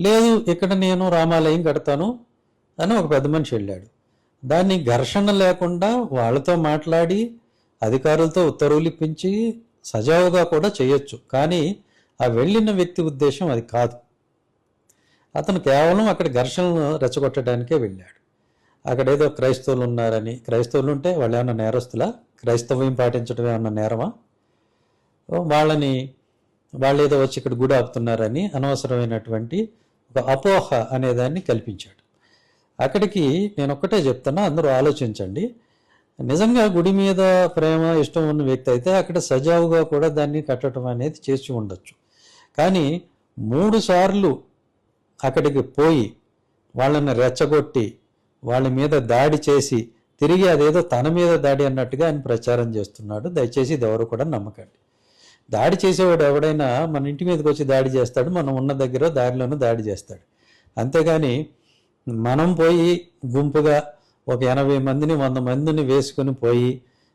లేదు ఇక్కడ నేను రామాలయం కడతాను అని ఒక పెద్ద మనిషి వెళ్ళాడు. దాన్ని ఘర్షణ లేకుండా వాళ్ళతో మాట్లాడి అధికారులతో ఉత్తర్వులు ఇప్పించి సజావుగా కూడా చేయొచ్చు. కానీ ఆ వెళ్ళిన వ్యక్తి ఉద్దేశం అది కాదు. అతను కేవలం అక్కడ ఘర్షణను రెచ్చగొట్టడానికే వెళ్ళాడు. అక్కడేదో క్రైస్తవులు ఉన్నారని, క్రైస్తవులు ఉంటే వాళ్ళు ఏమన్నా నేరస్తులా? క్రైస్తవ్యం పాటించడం ఏమన్నా నేరమా? వాళ్ళు ఏదో వచ్చి ఇక్కడ గుడి ఆపుతున్నారని అనవసరమైనటువంటి ఒక అపోహ అనేదాన్ని కల్పించాడు. అక్కడికి నేను ఒక్కటే చెప్తున్నా, అందరూ ఆలోచించండి. నిజంగా గుడి మీద ప్రేమ ఇష్టం ఉన్న వ్యక్తి అయితే అక్కడ సజావుగా కూడా దాన్ని కట్టడం అనేది చేసి ఉండొచ్చు. కానీ 3 సార్లు అక్కడికి పోయి వాళ్ళని రెచ్చగొట్టి వాళ్ళ మీద దాడి చేసి తిరిగి అదేదో తన మీద దాడి అన్నట్టుగా ఆయన ప్రచారం చేస్తున్నాడు. దయచేసి ఇది ఎవరు కూడా నమ్మకండి. దాడి చేసేవాడు ఎవడైనా మన ఇంటి మీదకి వచ్చి దాడి చేస్తాడు, మనం ఉన్న దగ్గర దారిలోనూ దాడి చేస్తాడు. అంతేగాని మనం పోయి గుంపుగా ఒక 80 మందిని 100 మందిని వేసుకుని పోయి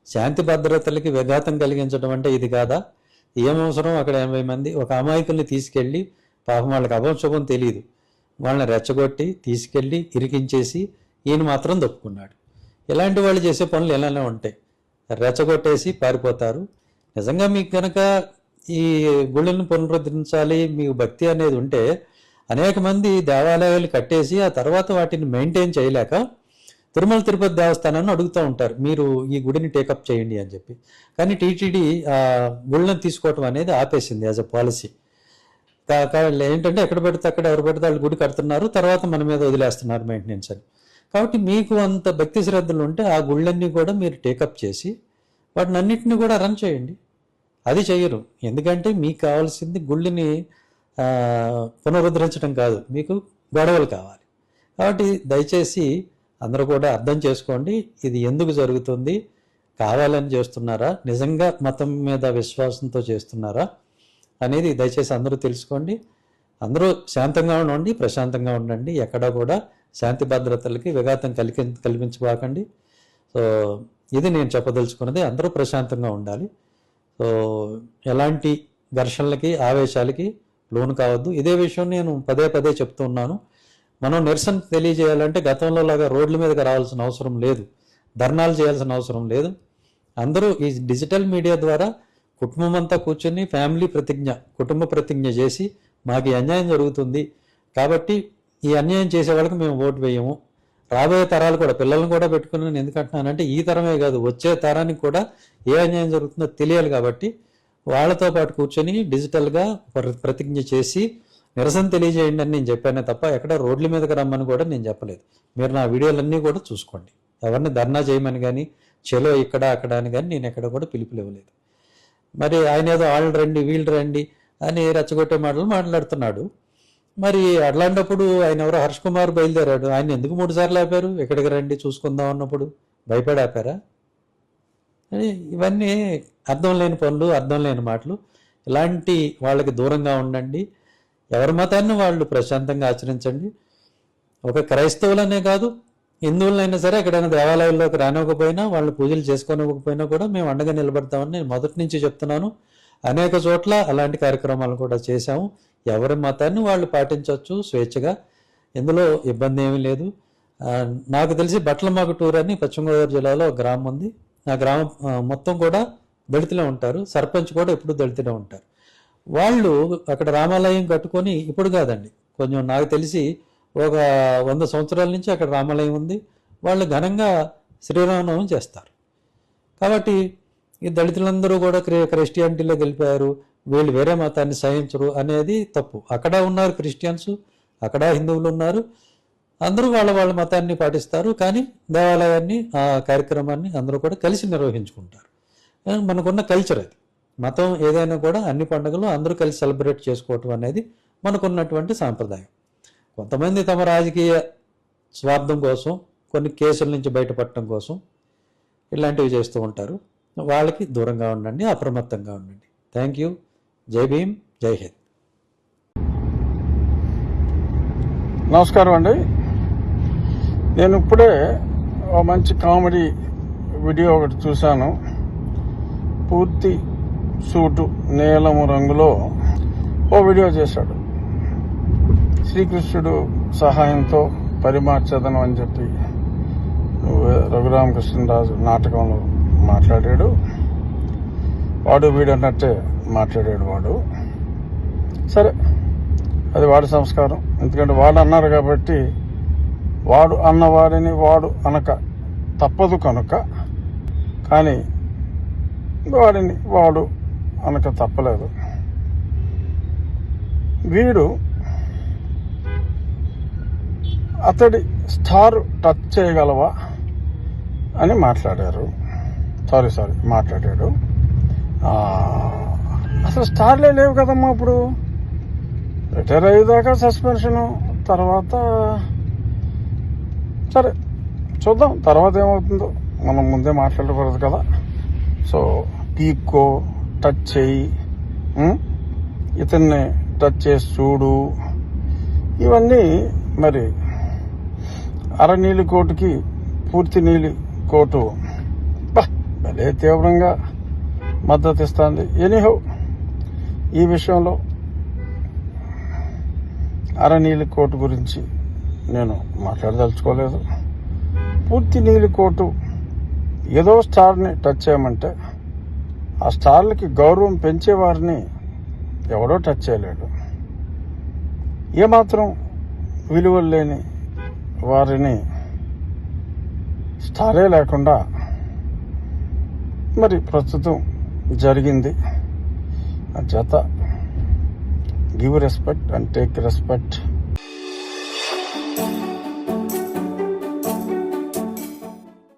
శాంతి భద్రతలకి విఘాతం కలిగించడం అంటే ఇది కాదా? ఏమవసరం? అక్కడ 80 మంది ఒక అమాయకుల్ని తీసుకెళ్ళి, పాపం వాళ్ళకి అభంశుభం తెలియదు, వాళ్ళని రెచ్చగొట్టి తీసుకెళ్ళి ఇరికించేసి ఈయన మాత్రం దొప్పుకున్నాడు. ఇలాంటి వాళ్ళు చేసే పనులు ఇలానే ఉంటాయి. రెచ్చగొట్టేసి పారిపోతారు. నిజంగా మీకు కనుక ఈ గుళ్ళను పునరుద్ధరించాలి, మీకు భక్తి అనేది ఉంటే అనేక మంది దేవాలయాలు కట్టేసి ఆ తర్వాత వాటిని మెయింటైన్ చేయలేక తిరుమల తిరుపతి దేవస్థానాన్ని అడుగుతూ ఉంటారు, మీరు ఈ గుడిని టేకప్ చేయండి అని చెప్పి. కానీ టీటీడీ ఆ గుళ్ళను తీసుకోవటం అనేది ఆపేసింది యాజ్ అ పాలసీ. ఏంటంటే ఎక్కడ పెడితే అక్కడ ఎవరు పెడితే వాళ్ళు గుడి కడుతున్నారు, తర్వాత మన మీద వదిలేస్తున్నారు మెయింటెనెన్స్ అని. కాబట్టి మీకు అంత భక్తి శ్రద్ధలు ఉంటే ఆ గుళ్ళన్నీ కూడా మీరు టేకప్ చేసి వాటిని అన్నింటినీ కూడా రన్ చేయండి. అది చెయ్యరు. ఎందుకంటే మీకు కావాల్సింది గుళ్ళని పునరుద్ధరించడం కాదు, మీకు గొడవలు కావాలి. కాబట్టి దయచేసి అందరూ కూడా అర్థం చేసుకోండి, ఇది ఎందుకు జరుగుతుంది, కావాలని చేస్తున్నారా, నిజంగా మతం మీద విశ్వాసంతో చేస్తున్నారా అనేది దయచేసి అందరూ తెలుసుకోండి. అందరూ శాంతంగా ఉండండి, ప్రశాంతంగా ఉండండి. ఎక్కడా కూడా శాంతి భద్రతలకి విఘాతం కల్పించబాకండి. సో ఇది నేను చెప్పదలుచుకున్నది. అందరూ ప్రశాంతంగా ఉండాలి. సో ఎలాంటి ఘర్షణలకి ఆవేశాలకి లోను కావద్దు. ఇదే విషయం నేను పదే పదే చెప్తూ ఉన్నాను. మనం నిరసన తెలియజేయాలంటే గతంలో లాగా రోడ్ల మీదకి రావాల్సిన అవసరం లేదు, ధర్నాలు చేయాల్సిన అవసరం లేదు. అందరూ ఈ డిజిటల్ మీడియా ద్వారా కుటుంబం అంతా కూర్చొని కుటుంబ ప్రతిజ్ఞ చేసి మాకు ఈ అన్యాయం జరుగుతుంది కాబట్టి ఈ అన్యాయం చేసే వాళ్ళకి మేము ఓటు వేయము, రాబోయే తరాలు కూడా పిల్లలను కూడా పెట్టుకుని నేను ఎందుకంటున్నానంటే ఈ తరమే కాదు వచ్చే తరానికి కూడా ఏ అన్యాయం జరుగుతుందో తెలియాలి. కాబట్టి వాళ్ళతో పాటు కూర్చొని డిజిటల్గా ప్రతిజ్ఞ చేసి నిరసన తెలియజేయండి అని నేను చెప్పానే తప్ప ఎక్కడ రోడ్ల మీదకి రమ్మని కూడా నేను చెప్పలేదు. మీరు నా వీడియోలన్నీ కూడా చూసుకోండి. ఎవరిని ధర్నా చేయమని కానీ చెలో ఇక్కడ అక్కడ అని కానీ నేను ఎక్కడ కూడా పిలుపులు ఇవ్వలేదు. మరి ఆయన ఏదో వాళ్ళు రండి వీళ్ళు రండి అని రెచ్చగొట్టే మాటలు మాట్లాడుతున్నాడు. మరి అట్లాంటప్పుడు ఆయన ఎవరో హర్ష్ కుమార్ బయలుదేరాడు, ఆయన ఎందుకు 3 సార్లు ఆపారు? ఎక్కడికి రండి చూసుకుందాం అన్నప్పుడు భయపడి ఆపారా? ఇవన్నీ అర్థం లేని పనులు, అర్థం లేని మాటలు. ఇలాంటి వాళ్ళకి దూరంగా ఉండండి. ఎవరి మతాన్ని వాళ్ళు ప్రశాంతంగా ఆచరించండి. ఒక క్రైస్తవులనే కాదు, హిందువులైనా సరే ఎక్కడైనా దేవాలయాల్లోకి రానివ్వకపోయినా, వాళ్ళు పూజలు చేసుకోనివ్వకపోయినా కూడా మేము అండగా నిలబడతామని నేను మొదటి నుంచి చెప్తున్నాను. అనేక చోట్ల అలాంటి కార్యక్రమాలు కూడా చేశాము. ఎవరి మతాన్ని వాళ్ళు పాటించవచ్చు స్వేచ్ఛగా, ఇందులో ఇబ్బంది ఏమీ లేదు. నాకు తెలిసి బట్లమాకుటూరు అని పశ్చిమ గోదావరి జిల్లాలో ఒక గ్రామం ఉంది. ఆ గ్రామం మొత్తం కూడా దళితులే ఉంటారు, సర్పంచ్ కూడా ఎప్పుడు దళితులే ఉంటారు. వాళ్ళు అక్కడ రామాలయం కట్టుకొని, ఇప్పుడు కాదండి, కొంచెం నాకు తెలిసి ఒక 100 సంవత్సరాల నుంచి అక్కడ రామాలయం ఉంది. వాళ్ళు ఘనంగా శ్రీరామనవమి చేస్తారు. కాబట్టి ఈ దళితులందరూ కూడా క్రిస్టియానిటీలో గెలిపారు, వీళ్ళు వేరే మతాన్ని సహించరు అనేది తప్పు. అక్కడ ఉన్నారు క్రిస్టియన్స్, అక్కడ హిందువులు ఉన్నారు, అందరూ వాళ్ళ మతాన్ని పాటిస్తారు. కానీ దేవాలయాన్ని ఆ కార్యక్రమాన్ని అందరూ కూడా కలిసి నిర్వహించుకుంటారు. మనకున్న కల్చర్ అది. మతం ఏదైనా కూడా అన్ని పండుగలు అందరూ కలిసి సెలబ్రేట్ చేసుకోవటం అనేది మనకున్నటువంటి సాంప్రదాయం. కొంతమంది తమ రాజకీయ స్వార్థం కోసం, కొన్ని కేసుల నుంచి బయటపడటం కోసం ఇలాంటివి చేస్తూ ఉంటారు. వాళ్ళకి దూరంగా ఉండండి, అప్రమత్తంగా ఉండండి. Thank you. జై భీమ్, జై హింద్. నమస్కారం అండి. నేను ఇప్పుడే ఒక మంచి కామెడీ వీడియో ఒకటి చూశాను. పూర్తి సూటు నీలము రంగులో ఓ వీడియో చేశాడు. శ్రీకృష్ణుడు సహాయంతో పరిమార్చదను అని చెప్పి రఘురామకృష్ణరాజు నాటకంలో మాట్లాడాడు. వాడు వీడన్నట్టే మాట్లాడాడు వాడు. సరే, అది వాడి సంస్కారం. ఎందుకంటే వాడు అన్నారు కాబట్టి వాడు అన్నవాడిని వాడు అనక తప్పదు కనుక. కానీ వాడిని వాడు అనక తప్పలేదు. వీడు అతడి స్టార్ టచ్ చేయగలవా అని మాట్లాడారు. మాట్లాడాడు. అసలు స్టార్లే లేవు కదమ్మా ఇప్పుడు. రిటైర్ అయ్యేదాకా సస్పెన్షను, తర్వాత సరే చూద్దాం తర్వాత ఏమవుతుందో. మనం ముందే మాట్లాడకూడదు కదా. సో పీక్కో, టచ్ చేయి, ఇతన్ని టచ్ చేసి చూడు, ఇవన్నీ మరి అరనీలి కోటుకి పూర్తి నీలి కోటు భలే తీవ్రంగా మద్దతు ఇస్తుంది. ఎనీహౌ, ఈ విషయంలో అరనీలి కోటు గురించి నేను మాట్లాడదలుచుకోలేదు. పూర్తి నీలి కోటు ఏదో స్టార్ని టచ్ చేయమంటే ఆ స్టార్లకి గౌరవం పెంచేవారిని ఎవడో టచ్ చేయలేడు. ఏమాత్రం విలువలు లేని వారిని స్టారే లేకుండా మరి ప్రస్తుతం జరిగింది. చేత give respect and take respect.